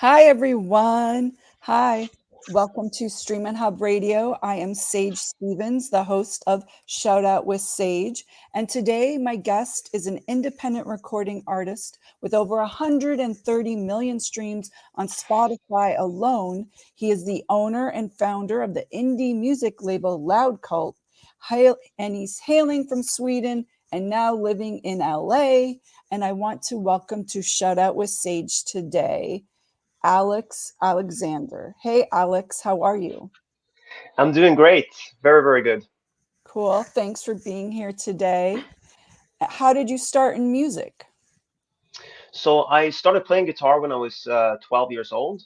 Hi, everyone. Hi. Welcome to Streaminn Hub Radio. I am Sage Stevens, the host of Shout Out with Sage. And today, my guest is an independent recording artist with over 130 million streams on Spotify alone. He is the owner and founder of the indie music label Loud Cult, and he's hailing from Sweden and now living in LA. And I want to welcome to Shout Out with Sage today, Alex Alexander. Hey, Alex, how are you? I'm doing great. Very, very good. Cool. Thanks for being here today. How did you start in music? So I started playing guitar when I was 12 years old.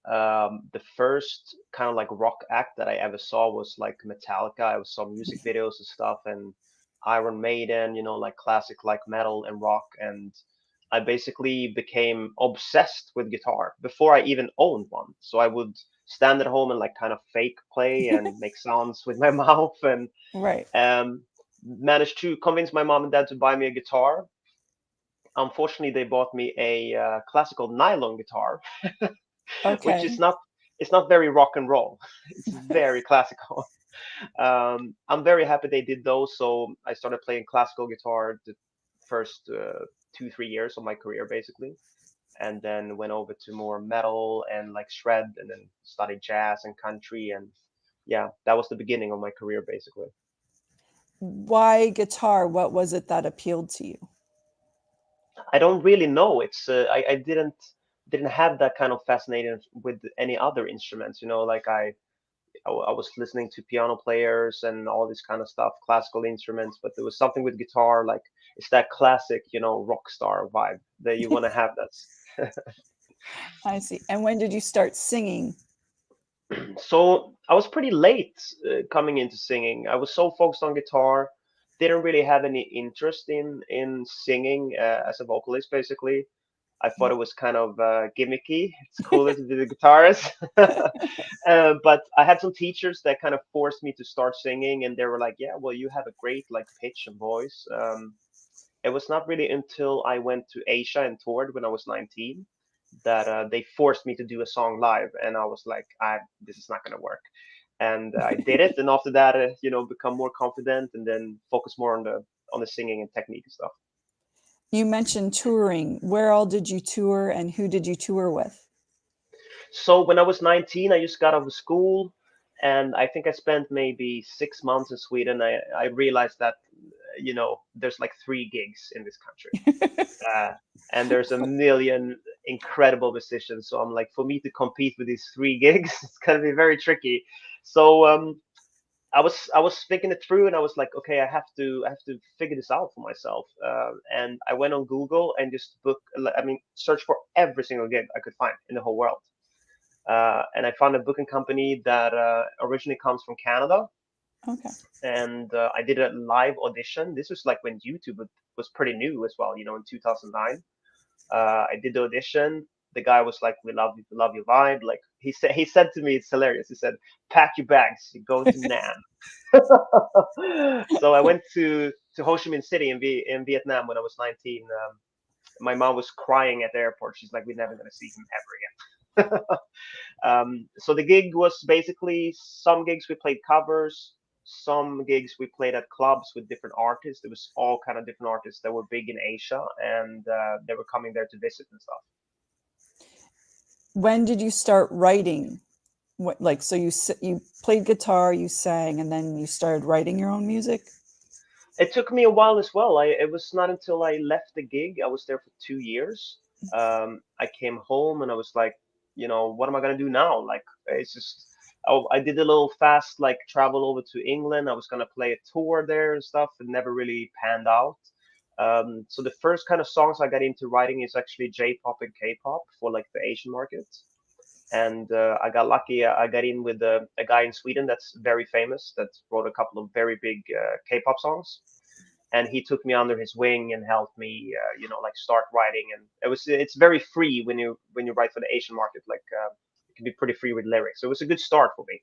The first kind of like rock act that I ever saw was like Metallica. I saw music videos and stuff, and Iron Maiden, like classic like metal and rock. And I basically became obsessed with guitar before I even owned one. So I would stand at home and like kind of fake play and make sounds with my mouth and Right. um, managed to convince my mom and dad to buy me a guitar. Unfortunately, they bought me a classical nylon guitar, which is Okay. not it's not very rock and roll. It's very classical. I'm very happy they did those. So I started playing classical guitar the first 2-3 years of my career, basically, and then went over to more metal and like shred, and then studied jazz and country, and yeah, that was the beginning of my career, basically. Why guitar? What was it that appealed to you? I don't really know. I didn't have that kind of fascination with any other instruments. Like I was listening to piano players and all this kind of stuff, classical instruments, but there was something with guitar, like it's that classic, rock star vibe that you want to have. That's I see. And when did you start singing? so I was pretty late coming into singing. I was so focused on guitar, didn't really have any interest in singing as a vocalist, basically. I thought it was kind of gimmicky. It's cooler to be the guitarist. But I had some teachers that kind of forced me to start singing, and they were like, "Yeah, well, you have a great like pitch and voice." It was not really until I went to Asia and toured when I was 19 that they forced me to do a song live, and I was like, "This is not going to work." And I did it, and after that, become more confident, and then focus more on the singing and technique and stuff. You mentioned touring. Where all did you tour and who did you tour with? So when I was 19, I just got out of school, and I think I spent maybe 6 months in Sweden. I realized that there's like three gigs in this country, uh, and there's a million incredible musicians. So I'm like, for me to compete with these three gigs, it's gonna be very tricky. So I was thinking it through, and I was like, okay, I have to figure this out for myself. And I went on Google and just search for every single gig I could find in the whole world. And I found a booking company that originally comes from Canada, Okay. and I did a live audition. This was like when YouTube was pretty new as well, in 2009. I did the audition. The guy was like, we love your vibe." Like he said to me, it's hilarious. He said, "Pack your bags, you're going to Nam." So I went to Ho Chi Minh City in Vietnam when I was 19. My mom was crying at the airport. She's like, "We're never gonna see him ever again." So the gig was basically, some gigs we played covers, some gigs we played at clubs with different artists. There was all kind of different artists that were big in Asia, and they were coming there to visit and stuff. When did you start writing? Like, so you played guitar, you sang, and then you started writing your own music? It took me a while as well. It was not until I left the gig. I was there for 2 years. I came home and I was like, what am I gonna do now? Like, it's just. I did a little fast like travel over to England. I was gonna play a tour there and stuff. It never really panned out. So the first kind of songs I got into writing is actually J-pop and K-pop for like the Asian market. And I got lucky. I got in with a guy in Sweden that's very famous that wrote a couple of very big K-pop songs, and he took me under his wing and helped me, like start writing. And it's very free when you write for the Asian market. Like it can be pretty free with lyrics. So it was a good start for me.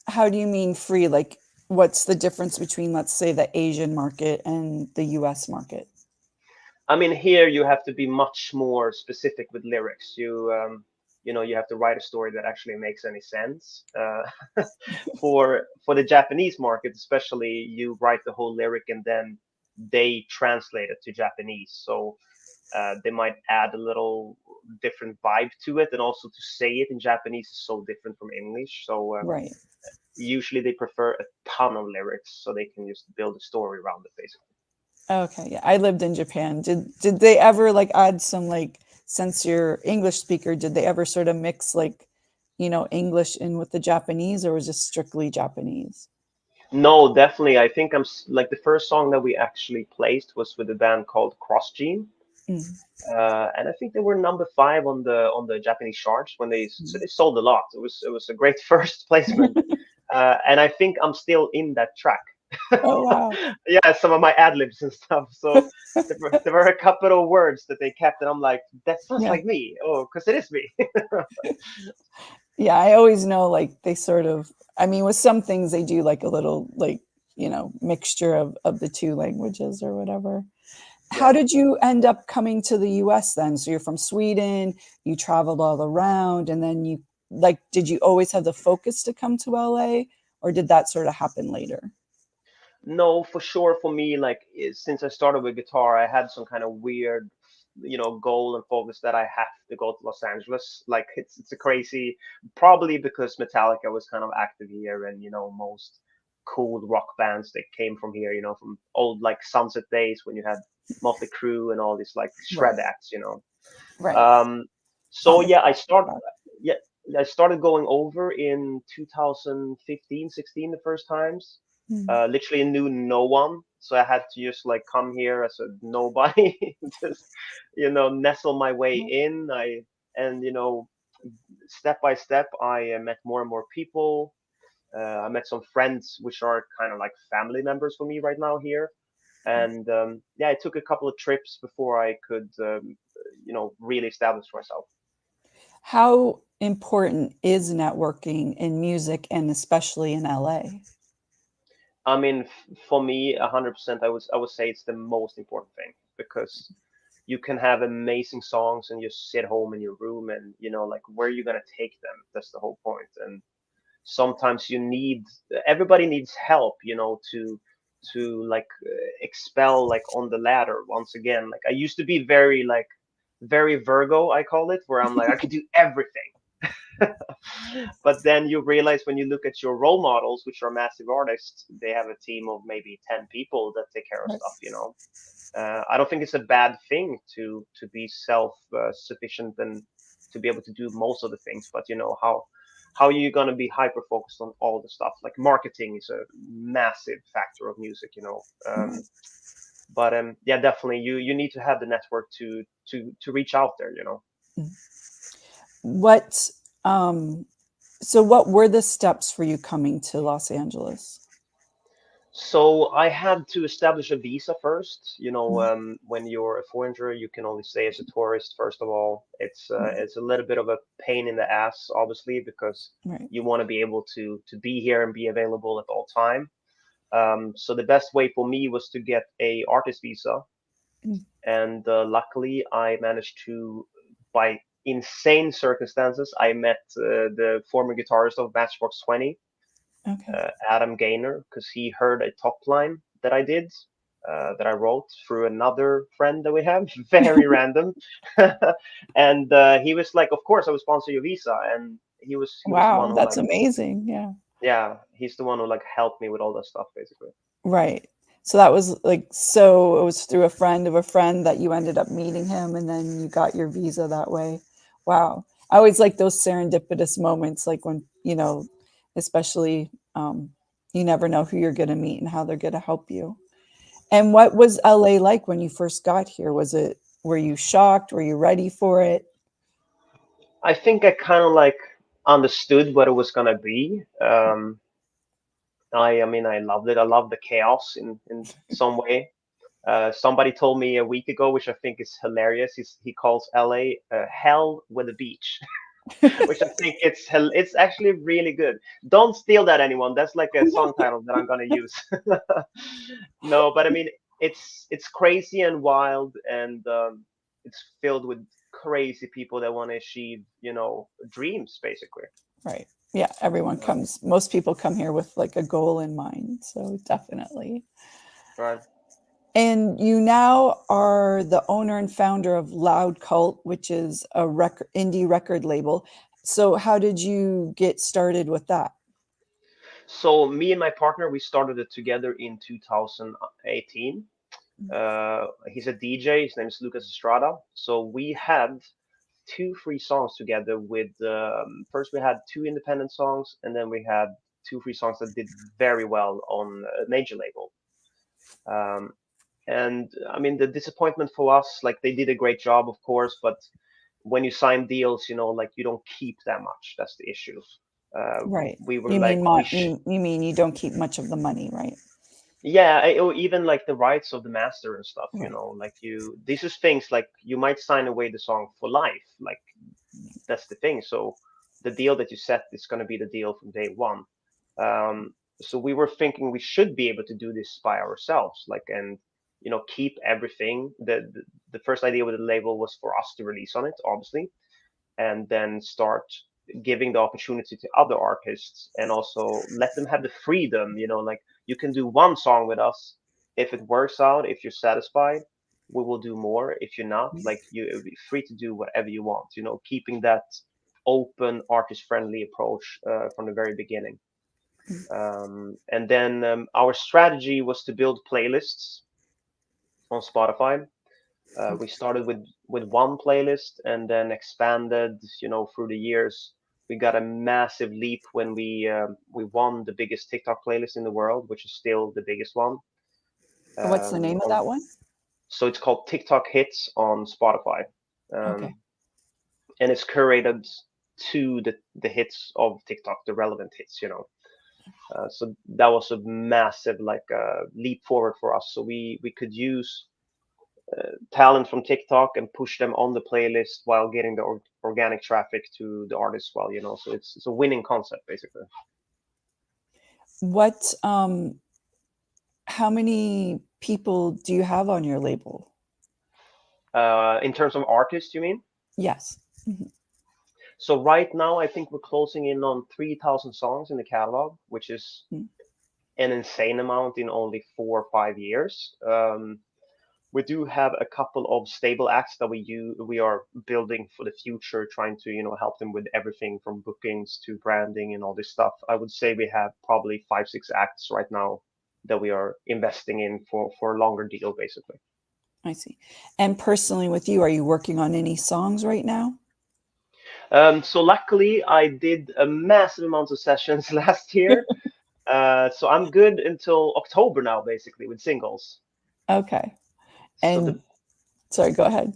How do you mean free? Like, what's the difference between, let's say, the Asian market and the US market? I mean, here you have to be much more specific with lyrics. You know, you have to write a story that actually makes any sense. For the Japanese market, especially, you write the whole lyric and then they translate it to Japanese. So they might add a little different vibe to it, and also to say it in Japanese is so different from English. So Right. usually they prefer a ton of lyrics so they can just build a story around it, basically. Okay, yeah. I lived in Japan. Did they ever like add some like, since you're English speaker, did they ever sort of mix like, English in with the Japanese, or was it strictly Japanese? No, definitely. I think like the first song that we actually placed was with a band called Cross Gene, Mm, and I think they were number 5 on the Japanese charts when so mm. they sold a lot. It was a great first placement, and I think I'm still in that track. Oh wow. Yeah, some of my ad libs and stuff. So there were a couple of words that they kept, and I'm like, that sounds Yeah. like me. Oh, because it is me. Yeah, I always know like they sort of, I mean, with some things they do like a little like, mixture of the two languages or whatever. How Yeah. did you end up coming to the US then? So you're from Sweden, you traveled all around, and then you like, did you always have the focus to come to LA, or did that sort of happen later? No, for sure. For me, like since I started with guitar, I had some kind of weird, goal and focus that I have to go to Los Angeles. Like it's a crazy, probably because Metallica was kind of active here, and most cool rock bands that came from here. From old like Sunset days when you had Motley Crue and all these like shred Right, acts. right. Um, On so the yeah, yeah, I started going over in 2015, 16 the first times. Mm, Literally knew no one, so I had to just like come here as a nobody, just nestle my way in. And step by step, I met more and more people. I met some friends, which are kind of like family members for me right now here. And yeah, it took a couple of trips before I could, really establish myself. how important is networking in music and especially in LA? I mean, for me, 100%, I would say it's the most important thing, because you can have amazing songs and just sit home in your room, and like, where are you gonna take them? That's the whole point. And sometimes everybody needs help, to like expel like on the ladder once again. Like I used to be very Virgo, I call it, where I'm like I could do everything. But then you realize when you look at your role models, which are massive artists, they have a team of maybe 10 people that take care of Right. stuff. I don't think it's a bad thing to be self sufficient and to be able to do most of the things, but how are you going to be hyper focused on all the stuff? Like marketing is a massive factor of music. Right. But yeah, definitely you need to have the network to reach out there. Mm. What so what were the steps for you coming to Los Angeles? So I had to establish a visa first. Mm, When you're a foreigner, you can only stay as a tourist. First of all, right, it's a little bit of a pain in the ass, obviously, because right. you want to be able to be here and be available at all time. So the best way for me was to get a artist visa, Mm, and luckily I managed to, by insane circumstances, I met the former guitarist of Matchbox 20, okay. Adam Gaynor, because he heard a top line that I did, that I wrote through another friend that we have, very random. And he was like, "Of course, I will sponsor your visa." And he was the one Wow, who that's like, amazing. Yeah. yeah, he's the one who like helped me with all that stuff, basically. Right. So that was like, so it was through a friend of a friend that you ended up meeting him and then you got your visa that way. Wow. I always like those serendipitous moments, like when, especially you never know who you're going to meet and how they're going to help you. And what was LA like when you first got here? Were you shocked? Were you ready for it? I think I kind of like understood what it was gonna be. I mean, I loved it. I loved the chaos in some way. Somebody told me a week ago, which I think is hilarious. He calls LA hell with a beach, which I think it's actually really good. Don't steal that, anyone. That's like a song title that I'm gonna use. No, but I mean, it's crazy and wild, and it's filled with crazy people that want to achieve, dreams basically. Right. Yeah, everyone Uh, comes, most people come here with like a goal in mind. So definitely. right. And you now are the owner and founder of Loud Cult, which is a indie record label. So how did you get started with that? So me and my partner, we started it together in 2018. He's a DJ. His name is Lucas Estrada. So we had two free songs together. With first we had two independent songs, and then we had two free songs that did very well on a major label. Um, and I mean, the disappointment for us, like they did a great job, of course, but when you sign deals, like you don't keep that much. That's the issue. Right. We were You like, mean you mean you don't keep much of the money, right? yeah, or even like the rights of the master and stuff, Right. like this is things like you might sign away the song for life. Like that's the thing. So the deal that you set is going to be the deal from day one. So we were thinking we should be able to do this by ourselves, like, and keep everything. The first idea with the label was for us to release on it, obviously, and then start giving the opportunity to other artists, and also let them have the freedom, like you can do one song with us. If it works out, if you're satisfied, we will do more. If you're not, like, you're free to do whatever you want, keeping that open, artist friendly approach from the very beginning. And then our strategy was to build playlists on Spotify. We started with one playlist and then expanded, through the years. We got a massive leap when we won the biggest TikTok playlist in the world, which is still the biggest one. What's the name of On that one? So it's called TikTok Hits on Spotify, Okay. and it's curated to the hits of TikTok, the relevant hits. So that was a massive, like, leap forward for us. So we could use talent from TikTok and push them on the playlist while getting the organic traffic to the artist well, So it's a winning concept basically. What how many people do you have on your label? In terms of artists, you mean? Yes. Mhm. So right now, I think we're closing in on 3,000 songs in the catalog, which is Mm. an insane amount in only 4 or 5 years. We do have a couple of stable acts that we are building for the future, trying to help them with everything from bookings to branding and all this stuff. I would say we have probably 5, 6 acts right now that we are investing in for a longer deal, basically. I see. And personally with you, are you working on any songs right now? So luckily, I did a massive amount of sessions last year. So I'm good until October now, basically, with singles. Okay. So And sorry, go ahead.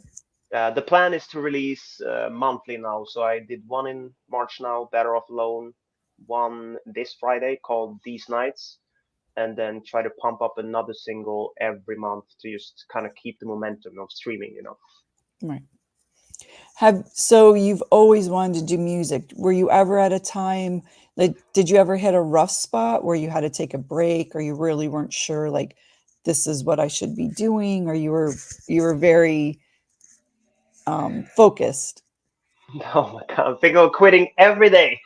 the plan is to release monthly now. So I did one in March now, Better Off Alone, one this Friday called These Nights, and then try to pump up another single every month to just kind of keep the momentum of streaming. Right. So you've always wanted to do music. Were you ever at a time like did you ever hit a rough spot where you had to take a break or you really weren't sure like this is what I should be doing or you were very focused? Oh my God, I'm thinking of quitting every day.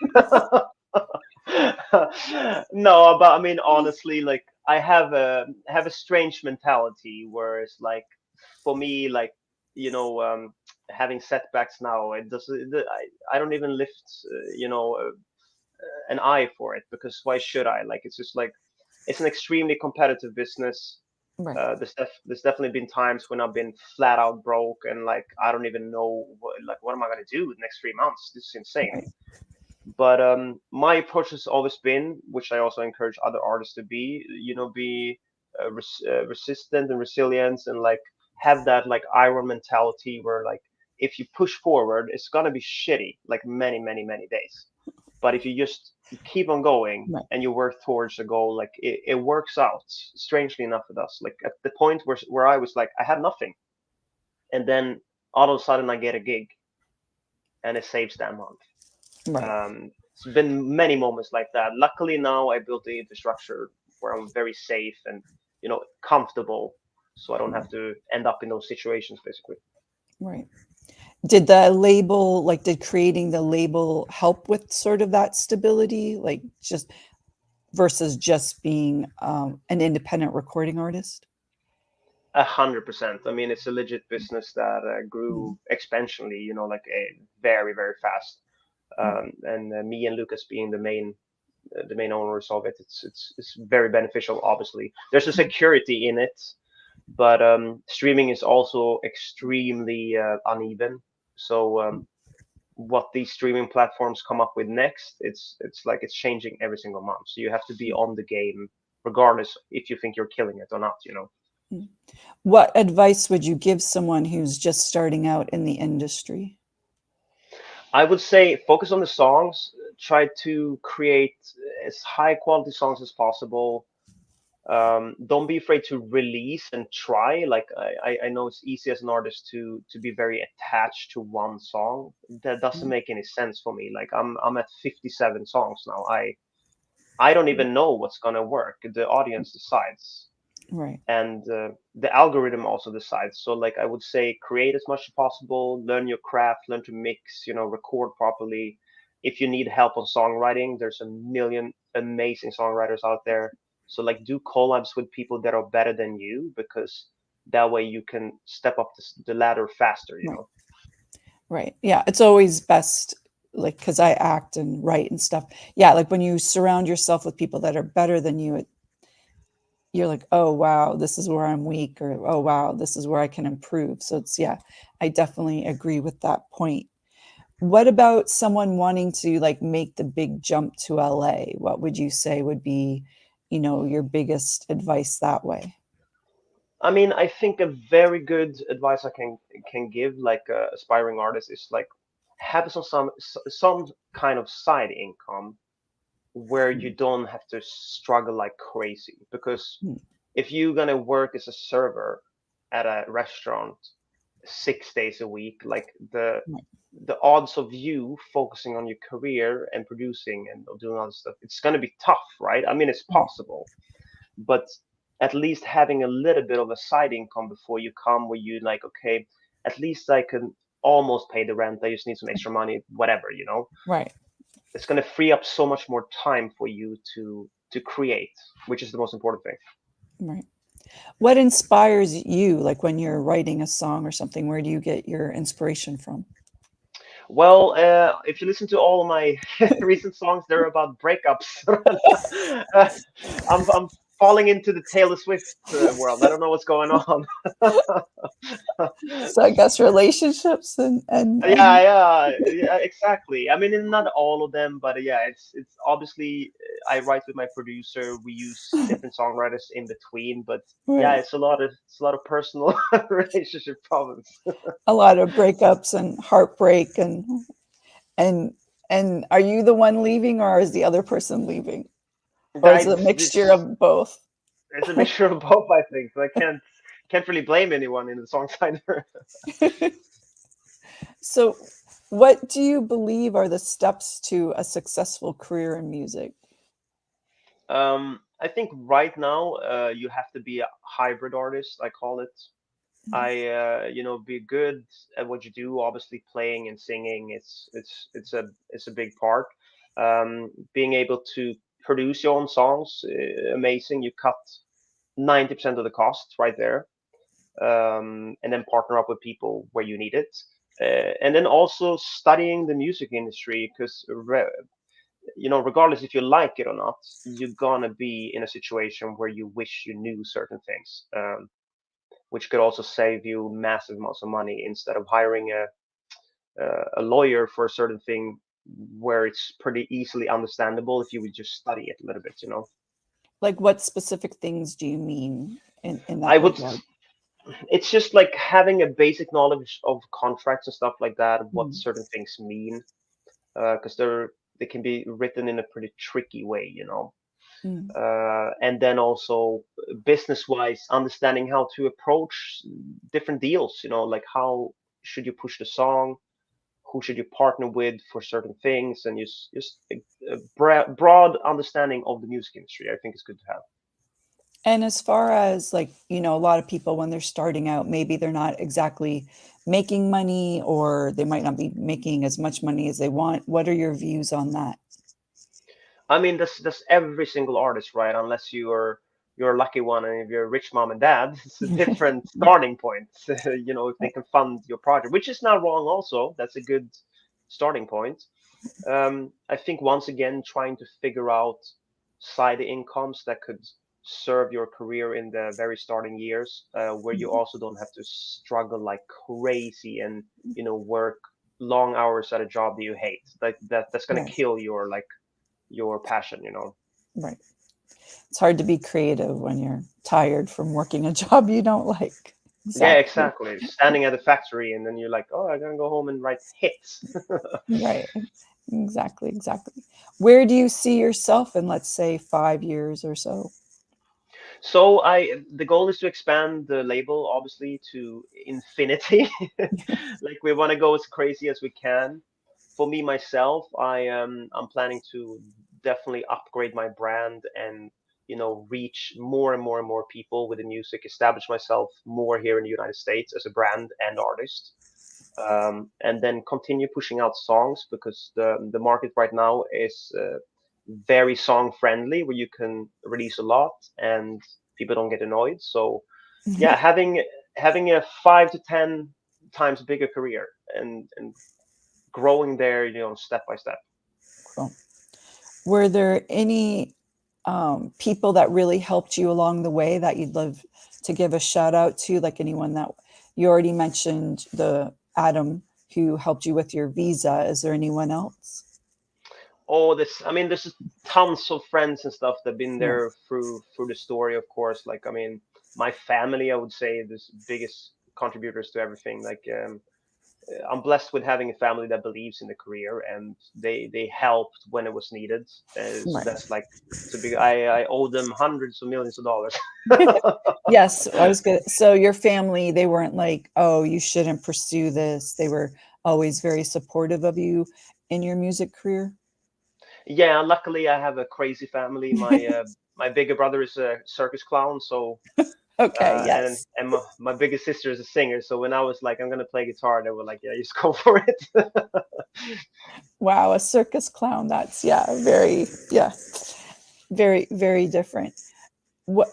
No, but I mean, honestly, like I have a strange mentality where it's like, for me, like, having setbacks now, it doesn't. I don't even lift, an eye for it, because why should I? Like, it's just like it's an extremely competitive business. Right. There's definitely been times when I've been flat out broke, and like I don't even know what am I gonna do the next 3 months? This is insane. Right. But my approach has always been, which I also encourage other artists to be, be resistant and resilient, and like have that like iron mentality where, like, if you push forward, it's gonna be shitty like many, many, many days. But if you just keep on going Right. and you work towards a goal, like it works out. Strangely enough, with us, like at the point where I was like I had nothing, and then all of a sudden I get a gig, and it saves that month. Right. It's been many moments like that. Luckily now I built the infrastructure where I'm very safe and comfortable. so I don't have to end up in those situations basically. Right. Did the label, like, did creating the label help with sort of that stability, like just versus just being an independent recording artist? 100%. I mean, it's a legit business that Mm, grew exponentially, like a very, very fast. right. And me and Lucas being the main owners of it, it's very beneficial. Obviously, there's a Mm, security in it, but streaming is also extremely uneven. So what these streaming platforms come up with next, it's like it's changing every single month. So you have to be mm, on the game, regardless if you think you're killing it or not. mm. What advice would you give someone who's just starting out in the industry? I would say focus on the songs. Try to create as high quality songs as possible. Don't be afraid to release and try. Like I know it's easy as an artist to be very attached to one song. That doesn't Mm, make any sense for me. Like I'm at 57 songs now. I don't mm, even know what's gonna work. The audience decides, right. and the algorithm also decides. So like I would say, create as much as possible, learn your craft, learn to mix, record properly. If you need help on songwriting, there's a million amazing songwriters out there. So like do collabs with people that are better than you, because that way you can step up the ladder faster, you Right. know. Right. Yeah. It's always best, like, because I act and write and stuff. Yeah. Like when you surround yourself with people that are better than you, you're like, oh, wow, this is where I'm weak, or oh, wow, this is where I can improve. So it's, yeah, I definitely agree with that point. What about someone wanting to like make the big jump to LA? What would you say would be, your biggest advice that way? I mean, I think a very good advice I can give like aspiring artists is like have some kind of side income where you Mm, don't have to struggle like crazy. Because mm, if you're gonna work as a server at a restaurant 6 days a week, like right, the odds of you focusing on your career and producing and doing all this stuff, it's gonna be tough, right? I mean, it's right, possible, but at least having a little bit of a side income before you come, where you like, okay, at least I can almost pay the rent. I just need some extra money, whatever. right, It's going to free up so much more time for you to create, which is the most important thing. right. What inspires you, like when you're writing a song or something? Where do you get your inspiration from? Well, if you listen to all of my recent songs, they're about breakups. uh, I'm falling into the Taylor Swift world. I don't know what's going on. So I guess relationships and Yeah, exactly. I mean, not all of them, but yeah, it's obviously I write with my producer. We use different songwriters in between, but yeah, right. it's a lot of personal relationship problems. A lot of breakups and heartbreak and and are you the one leaving or is the other person leaving? Or is it a It's mixture it's of both? it's a mixture of both, I think. So I can't really blame anyone in the song either. So what do you believe are the steps to a successful career in music? I think right now, you have to be a hybrid artist, I call it. Mm, Be good at what you do. Obviously, playing and singing, it's a big part. Being able to produce your own songs, amazing. You cut 90% of the costs right there, and then partner up with people where you need it. And then also studying the music industry, because regardless if you like it or not, you're gonna be in a situation where you wish you knew certain things, which could also save you massive amounts of money instead of hiring a lawyer for a certain thing where it's pretty easily understandable if you would just study it a little bit. like what specific things do you mean in I that would. regard? It's just like having a basic knowledge of contracts and stuff like that, what Mm, certain things mean, because they can be written in a pretty tricky way. mm. And then also business wise, understanding how to approach different deals, like how should you push the song, who should you partner with for certain things, and just a broad understanding of the music industry, I think is good to have. And as far as like, a lot of people when they're starting out, maybe they're not exactly making money or they might not be making as much money as they want. What are your views on that? I mean, that's every single artist, right? Unless you're a lucky one, and if you're a rich mom and dad, it's a different starting point. If they can fund your project, which is not wrong. Also, that's a good starting point. I think once again, trying to figure out side incomes that could serve your career in the very starting years, where you also don't have to struggle like crazy and work long hours at a job that you hate. Like that's gonna Right, kill your passion. right. It's hard to be creative when you're tired from working a job you don't like. Yeah, Exactly. exactly. Standing at a factory and then you're like, oh, I'm gonna go home and write hits. Right. Exactly. Exactly. Where do you see yourself in, let's say, 5 years or so? So the goal is to expand the label obviously to infinity. Like we want to go as crazy as we can. For me myself, I'm planning to definitely upgrade my brand and reach more and more and more people with the music, establish myself more here in the United States as a brand and artist. And then continue pushing out songs because the market right now is very song friendly, where you can release a lot and people don't get annoyed. So yeah, having a 5 to 10 times bigger career and growing there, step by step. Cool. Were there any people that really helped you along the way that you'd love to give a shout out to? Like anyone that you already mentioned, the Adam who helped you with your visa. Is there anyone else? Oh, I mean, there's just tons of friends and stuff that have been Yeah. there through the story, of course. Like, I mean, my family, I would say, is biggest contributors to everything. Like, I'm blessed with having a family that believes in the career, and they helped when it was needed. So Right. that's like it's a big. I owe them hundreds of millions of dollars. Yes, I was good. So your family, they weren't like, "Oh, you shouldn't pursue this." They were always very supportive of you in your music career. Yeah, luckily I have a crazy family. My bigger brother is a circus clown, so Okay, and yes. and my biggest sister is a singer. So when I was like, I'm gonna play guitar, they were like, yeah, just go for it. Wow, a circus clown. That's yeah, very, very different.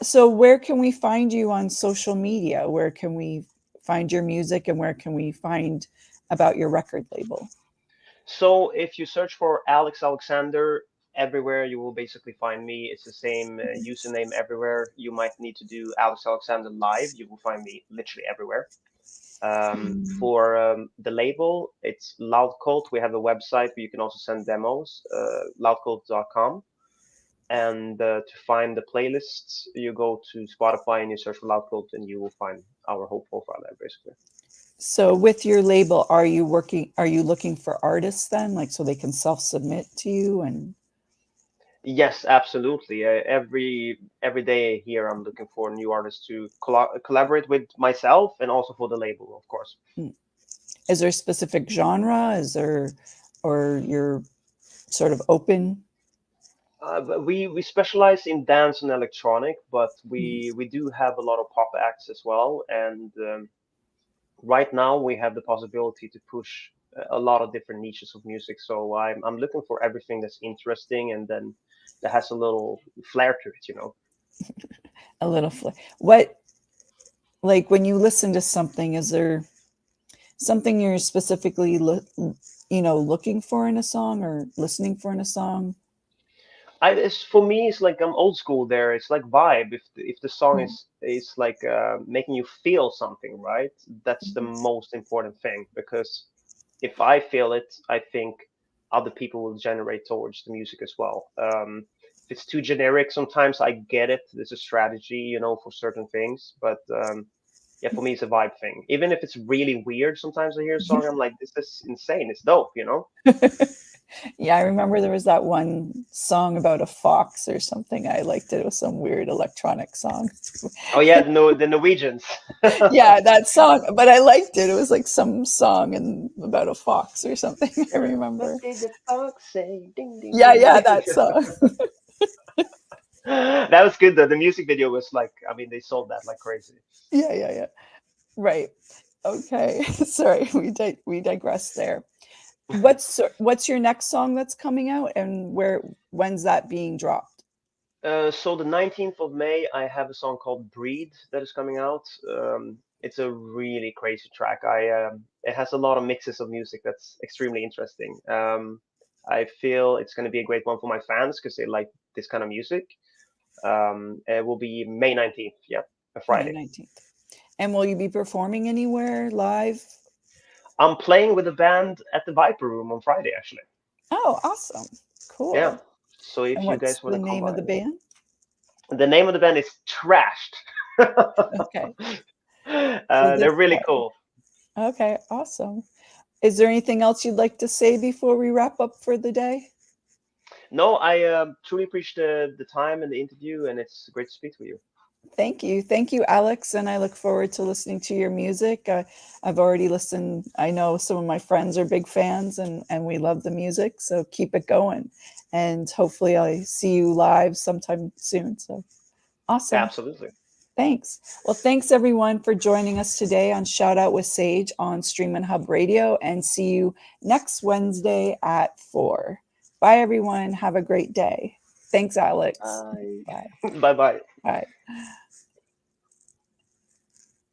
So where can we find you on social media? Where can we find your music and where can we find about your record label? So if you search for Alex Alexander everywhere, you will basically find me. It's the same username everywhere. You might need to do Alex Alexander live. You will find me literally everywhere. For the label, it's Loud Cult. We have a website where you can also send demos, loudcult.com. And to find the playlists, you go to Spotify and you search for Loud Cult, and you will find our whole profile there, basically. So with your label, are you looking for artists then, like so they can self-submit to you and Yes, absolutely. Every day here, I'm looking for new artists to collaborate with myself and also for the label, of course. hmm. Is there a specific genre? Is there, or you're sort of open? But we specialize in dance and electronic, but Hmm. we do have a lot of pop acts as well. And right now, we have the possibility to push a lot of different niches of music. So I'm looking for everything that's interesting and then that has a little flair to it. A little what, like when you listen to something, is there something you're specifically looking for in a song or listening for in a song? For me, it's like I'm old school there. It's like vibe. If the song Hmm. is like making you feel something, right? That's the most important thing because if I feel it, I think other people will generate towards the music as well. If it's too generic, sometimes I get it. There's a strategy, for certain things, but yeah, for me, it's a vibe thing. Even if it's really weird, sometimes I hear a song, I'm like, this is insane. It's dope. Yeah, I remember there was that one song about a fox or something. I liked it. It was some weird electronic song. Oh yeah, no, the Norwegians. Yeah, that song, but I liked it. It was like some song and about a fox or something. I What remember. did the fox say? Ding ding Yeah, ding yeah, ding. that song. That was good though. The music video was like, I mean, they sold that like crazy. Yeah, yeah, yeah. Right. Okay. Sorry, we digress there. What's your next song that's coming out, and when's that being dropped? So the 19th of May, I have a song called "Breed" that is coming out. It's a really crazy track. It has a lot of mixes of music that's extremely interesting. I feel it's going to be a great one for my fans because they like this kind of music. It will be May 19th. Yeah, a May Friday. 19th. And will you be performing anywhere live? I'm playing with a band at the Viper Room on Friday, actually. Oh, awesome. Yeah. Cool. So And if you what's guys want the to come name of by, the band? the name of the band is Trashed. Okay. So They're this really Friday. cool. Okay, awesome. Is there anything else you'd like to say before we wrap up for the day? No, I truly appreciate the time and the interview, and it's great to speak with you. Thank you. Thank you, Alex. And I look forward to listening to your music. I've already listened. I know some of my friends are big fans, and we love the music. So keep it going. And hopefully I see you live sometime soon. So awesome. Absolutely. Thanks. Well, thanks everyone for joining us today on Shout Out with Sage on Streaminn Hub Radio, and see you next Wednesday at 4. Bye, everyone. Have a great day. Thanks, Alex. Bye. Bye. Bye bye. Bye.